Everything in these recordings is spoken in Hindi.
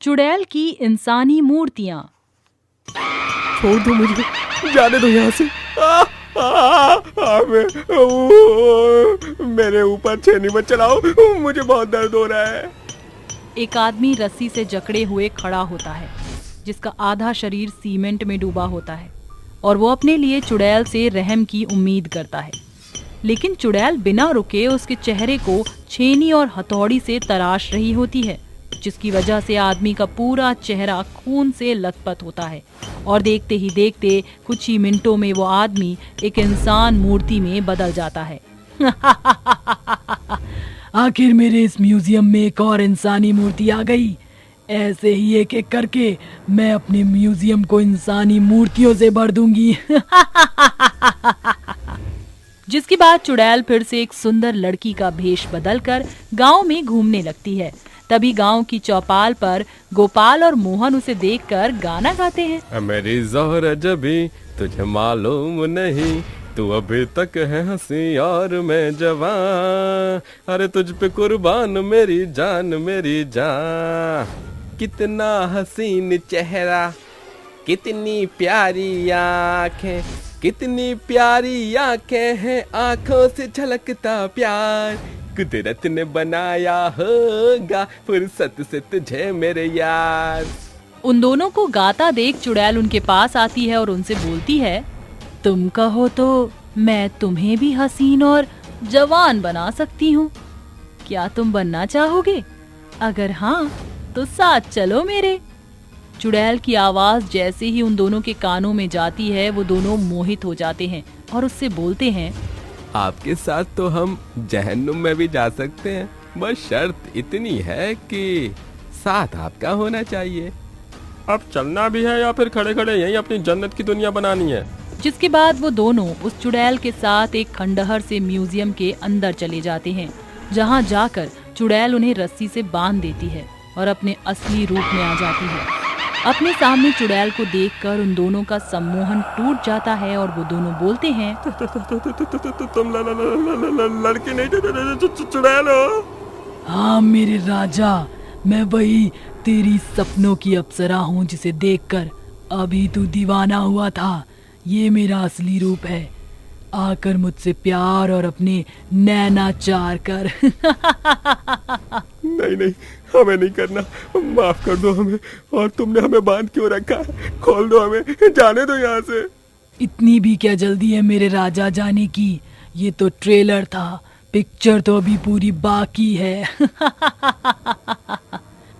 चुड़ैल की इंसानी मूर्तियां। छोड़ दो मुझे, जाने दो यहाँ से। मेरे ऊपर छेनी मत चलाओ, मुझे बहुत दर्द हो रहा है। एक आदमी रस्सी से जकड़े हुए खड़ा होता है, जिसका आधा शरीर सीमेंट में डूबा होता है और वो अपने लिए चुड़ैल से रहम की उम्मीद करता है। लेकिन चुड़ैल बिना रुके उसके चेहरे को छेनी और हथौड़ी से तराश रही होती है, जिसकी वजह से आदमी का पूरा चेहरा खून से लथपथ होता है और देखते ही देखते कुछ ही मिनटों में वो आदमी एक इंसान मूर्ति में बदल जाता है। आखिर मेरे इस म्यूजियम में एक और इंसानी मूर्ति आ गई। ऐसे ही एक एक करके मैं अपने म्यूजियम को इंसानी मूर्तियों से भर दूंगी। जिसके बाद चुड़ैल फिर से एक सुंदर लड़की का भेष बदलकर गांव में घूमने लगती है। तभी गांव की चौपाल पर गोपाल और मोहन उसे देखकर गाना गाते हैं। मेरी ज़ोहरा जबी तुझे मालूम नहीं, तू अभी तक है हंसी और मैं जवान, अरे तुझ पे कुर्बान मेरी जान मेरी जान। कितना हसीन चेहरा, कितनी प्यारी आंखें, कितनी प्यारी आंखें हैं, आंखों से झलकता प्यार, कुदरत ने बनाया होगा फुर्सत से तुझे मेरे यार। उन दोनों को गाता देख चुड़ैल उनके पास आती है और उनसे बोलती है, तुम कहो तो मैं तुम्हें भी हसीन और जवान बना सकती हूँ। क्या तुम बनना चाहोगे? अगर हाँ तो साथ चलो मेरे। चुड़ैल की आवाज जैसे ही उन दोनों के कानों में जाती है, वो दोनों मोहित हो जाते हैं और उससे बोलते हैं, आपके साथ तो हम जहन्नुम में भी जा सकते हैं, बस शर्त इतनी है कि साथ आपका होना चाहिए। अब चलना भी है या फिर खड़े खड़े यहीं अपनी जन्नत की दुनिया बनानी है? जिसके बाद वो दोनों उस चुड़ैल के साथ एक खंडहर से म्यूजियम के अंदर चले जाते हैं, जहाँ जाकर चुड़ैल उन्हें रस्सी से बांध देती है और अपने असली रूप में आ जाती है। अपने सामने चुड़ैल को देखकर उन दोनों का सम्मोहन टूट जाता है और वो दोनों बोलते हैं, तुम लड़की नहीं चुड़ैल हो? हाँ मेरे राजा, मैं वही तेरी सपनों की अप्सरा हूँ जिसे देखकर अभी तू दीवाना हुआ था। ये मेरा असली रूप है। आकर मुझसे प्यार और अपने नैना चार कर। नहीं, हमें नहीं करना, माफ कर दो हमें। और तुमने हमें बांध क्यों रखा है? खोल दो हमें, जाने दो यहाँ से। इतनी भी क्या जल्दी है मेरे राजा जाने की? ये तो ट्रेलर था, पिक्चर तो अभी पूरी बाकी है।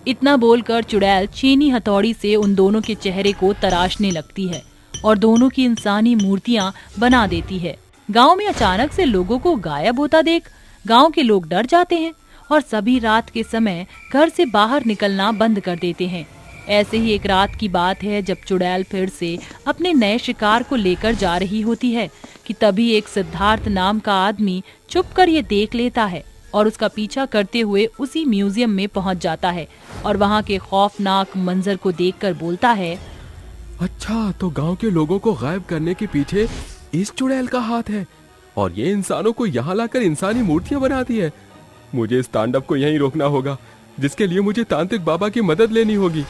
इतना बोलकर चुड़ैल छीनी हथौड़ी से उन दोनों के चेहरे को तराशने लगती है और दोनों की इंसानी मूर्तियां बना देती है। गांव में अचानक से लोगों को गायब होता देख गांव के लोग डर जाते हैं और सभी रात के समय घर से बाहर निकलना बंद कर देते हैं। ऐसे ही एक रात की बात है जब चुड़ैल फिर से अपने नए शिकार को लेकर जा रही होती है कि तभी एक सिद्धार्थ नाम का आदमी छुपकर ये देख लेता है और उसका पीछा करते हुए उसी म्यूजियम में पहुंच जाता है और वहां के खौफनाक मंजर को देखकर बोलता है, अच्छा तो गांव के लोगों को गायब करने के पीछे इस चुड़ैल का हाथ है और ये इंसानों को यहाँ लाकर इंसानी मूर्तियां बनाती है। मुझे इस तांडव को यहीं रोकना होगा, जिसके लिए मुझे तांत्रिक बाबा की मदद लेनी होगी।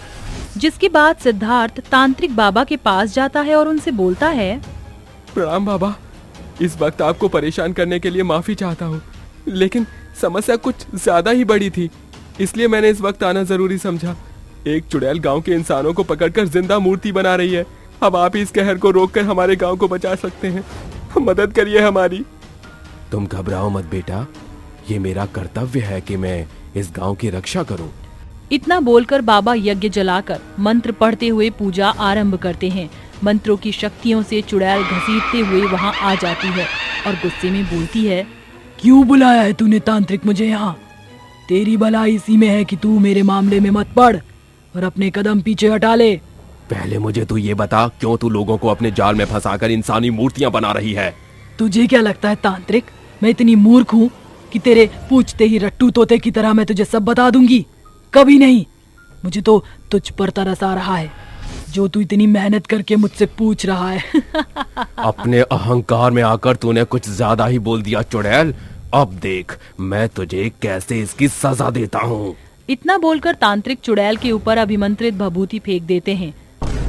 जिसके बाद सिद्धार्थ तांत्रिक बाबा के पास जाता है और उनसे बोलता है, प्रणाम बाबा, इस वक्त आपको परेशान करने के लिए माफी चाहता हूँ, लेकिन समस्या कुछ ज्यादा ही बड़ी थी, इसलिए मैंने इस वक्त आना जरूरी समझा। एक चुड़ैल गांव के इंसानों को पकड़कर जिंदा मूर्ति बना रही है। अब आप इस कहर को रोककर हमारे गांव को बचा सकते हैं, मदद करिए हमारी। तुम घबराओ मत बेटा, ये मेरा कर्तव्य है कि मैं इस गांव की रक्षा करूं। इतना बोलकर बाबा यज्ञ जलाकर मंत्र पढ़ते हुए पूजा आरंभ करते हैं। मंत्रों की शक्तियों से चुड़ैल घसीटते हुए वहां आ जाती है और गुस्से में बोलती है, क्यों बुलाया है तूने तांत्रिक मुझे यहाँ? तेरी भलाई इसी में है कि तू मेरे मामले में मत पड़ और अपने कदम पीछे हटा ले। पहले मुझे तू ये बता, क्यों तू लोगों को अपने जाल में फंसाकर इंसानी मूर्तियां बना रही है? तुझे क्या लगता है तांत्रिक, मैं इतनी मूर्ख हूँ कि तेरे पूछते ही रट्टू तोते की तरह मैं तुझे सब बता दूंगी? कभी नहीं। मुझे तो तुझ पर तरस आ रहा है, जो तू इतनी मेहनत करके मुझसे पूछ रहा है। अपने अहंकार में आकर तूने कुछ ज्यादा ही बोल दिया चुड़ैल। अब देख मैं तुझे कैसे इसकी सजा देता हूँ। इतना बोलकर तांत्रिक चुड़ैल के ऊपर अभिमंत्रित भभूति फेंक देते हैं,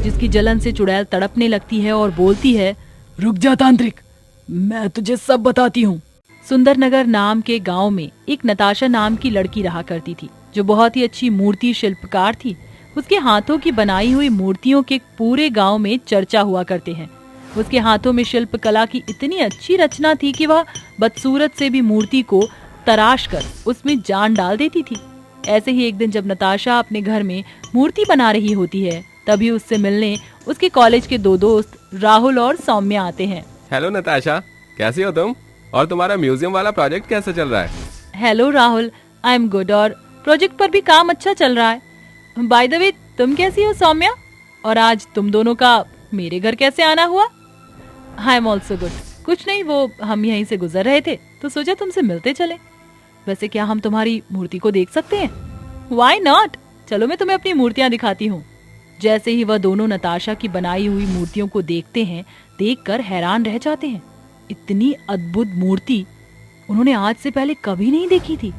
जिसकी जलन से चुड़ैल तड़पने लगती है और बोलती है, रुक जा तांत्रिक, मैं तुझे सब बताती हूँ। सुंदरनगर नाम के गांव में एक नताशा नाम की लड़की रहा करती थी, जो बहुत ही अच्छी मूर्ति शिल्पकार थी। उसके हाथों की बनाई हुई मूर्तियों के पूरे गांव में चर्चा हुआ करते हैं। उसके हाथों में शिल्प कला की इतनी अच्छी रचना थी कि वह बदसूरत से भी मूर्ति को तराश कर उसमें जान डाल देती थी। ऐसे ही एक दिन जब नताशा अपने घर में मूर्ति बना रही होती है, तभी उससे मिलने उसके कॉलेज के दो दोस्त राहुल और सौम्या आते हैं। हेलो नताशा, कैसी हो तुम? और तुम्हारा म्यूजियम वाला प्रोजेक्ट कैसा चल रहा है? Hello Rahul, I am good और प्रोजेक्ट पर भी काम अच्छा चल रहा है। बाय द वे, तुम कैसी हो सौम्या? और आज तुम दोनों का मेरे घर कैसे आना हुआ? I am also good. कुछ नहीं, वो हम यहीं से गुजर रहे थे तो सोचा तुमसे मिलते चले। वैसे क्या हम तुम्हारी मूर्ति को देख सकते हैं? व्हाई नॉट, चलो मैं तुम्हें अपनी मूर्तियां दिखाती हूँ। जैसे ही वह दोनों नताशा की बनाई हुई मूर्तियों को देखते हैं, देखकर हैरान रह जाते हैं। इतनी अद्भुत मूर्ति उन्होंने आज से पहले कभी नहीं देखी थी।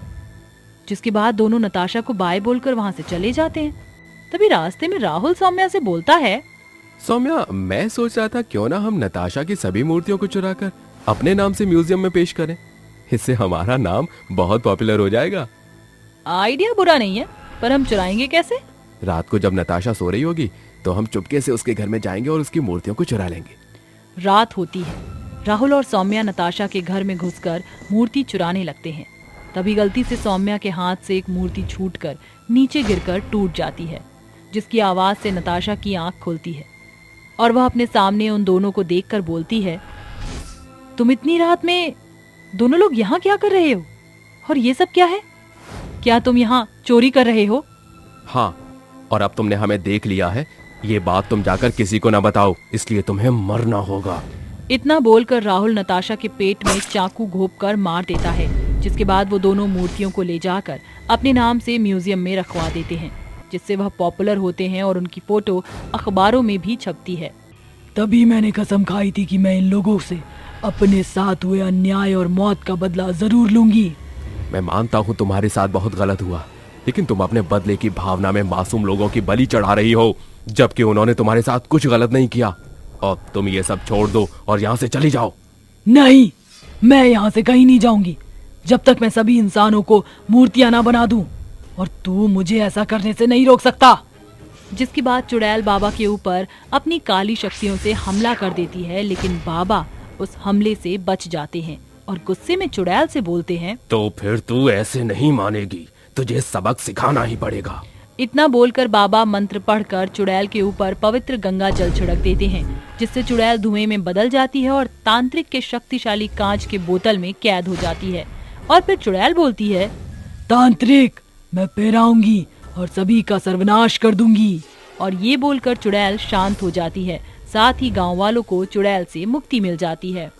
जिसके बाद दोनों नताशा को बाय बोलकर वहां से चले जाते हैं। तभी रास्ते में राहुल सौम्या से बोलता है, सौम्या, मैं सोच रहा था क्यों ना हम नताशा की सभी मूर्तियों को चुराकर अपने नाम से म्यूजियम में पेश करें। इससे हमारा नाम बहुत पॉपुलर हो जाएगा। आइडिया बुरा नहीं है, पर हम चुराएंगे कैसे? रात को जब नताशा सो रही होगी तो हम चुपके से उसके घर में जाएंगे और उसकी मूर्तियों को चुरा लेंगे। रात होती है। राहुल और सौम्या नताशा के घर में घुसकर मूर्ति चुराने लगते हैं। तभी गलती से सौम्या के हाथ से एक मूर्ति छूटकर नीचे गिरकर टूट जाती है, जिसकी आवाज से नताशा की आंख खुलती है और वह अपने सामने उन दोनों को देखकर बोलती है, तुम इतनी रात में दोनों लोग यहाँ क्या कर रहे हो? और ये सब क्या है? क्या तुम यहाँ चोरी कर रहे हो? हाँ, और अब तुमने हमें देख लिया है, ये बात तुम जाकर किसी को ना बताओ, इसलिए तुम्हें मरना होगा। इतना बोलकर राहुल नताशा के पेट में चाकू घोंपकर मार देता है, जिसके बाद वो दोनों मूर्तियों को ले जाकर अपने नाम से म्यूजियम में रखवा देते हैं, जिससे वह पॉपुलर होते हैं और उनकी फोटो अखबारों में भी छपती है। तभी मैंने कसम खाई थी कि मैं इन लोगों से अपने साथ हुए अन्याय और मौत का बदला जरूर लूंगी। मैं मानता हूँ तुम्हारे साथ बहुत गलत हुआ, लेकिन तुम अपने बदले की भावना में मासूम लोगों की बलि चढ़ा रही हो, जबकि उन्होंने तुम्हारे साथ कुछ गलत नहीं किया। अब तुम ये सब छोड़ दो और यहाँ से चली जाओ। नहीं, मैं यहाँ से कहीं नहीं जाऊंगी जब तक मैं सभी इंसानों को मूर्तियां ना बना दूं, और तू मुझे ऐसा करने से नहीं रोक सकता। जिसके बाद चुड़ैल बाबा के ऊपर अपनी काली शक्तियों से हमला कर देती है, लेकिन बाबा उस हमले से बच जाते हैं और गुस्से में चुड़ैल से बोलते हैं, तो फिर तू ऐसे नहीं मानेगी, तुझे सबक सिखाना ही पड़ेगा। इतना बोलकर बाबा मंत्र पढ़कर चुड़ैल के ऊपर पवित्र गंगा जल छिड़क देते हैं, जिससे चुड़ैल धुएं में बदल जाती है और तांत्रिक के शक्तिशाली कांच के बोतल में कैद हो जाती है। और फिर चुड़ैल बोलती है, तांत्रिक, मैं फिर आऊंगी और सभी का सर्वनाश कर दूंगी। और ये बोलकर चुड़ैल शांत हो जाती है। साथ ही गांव वालों को चुड़ैल से मुक्ति मिल जाती है।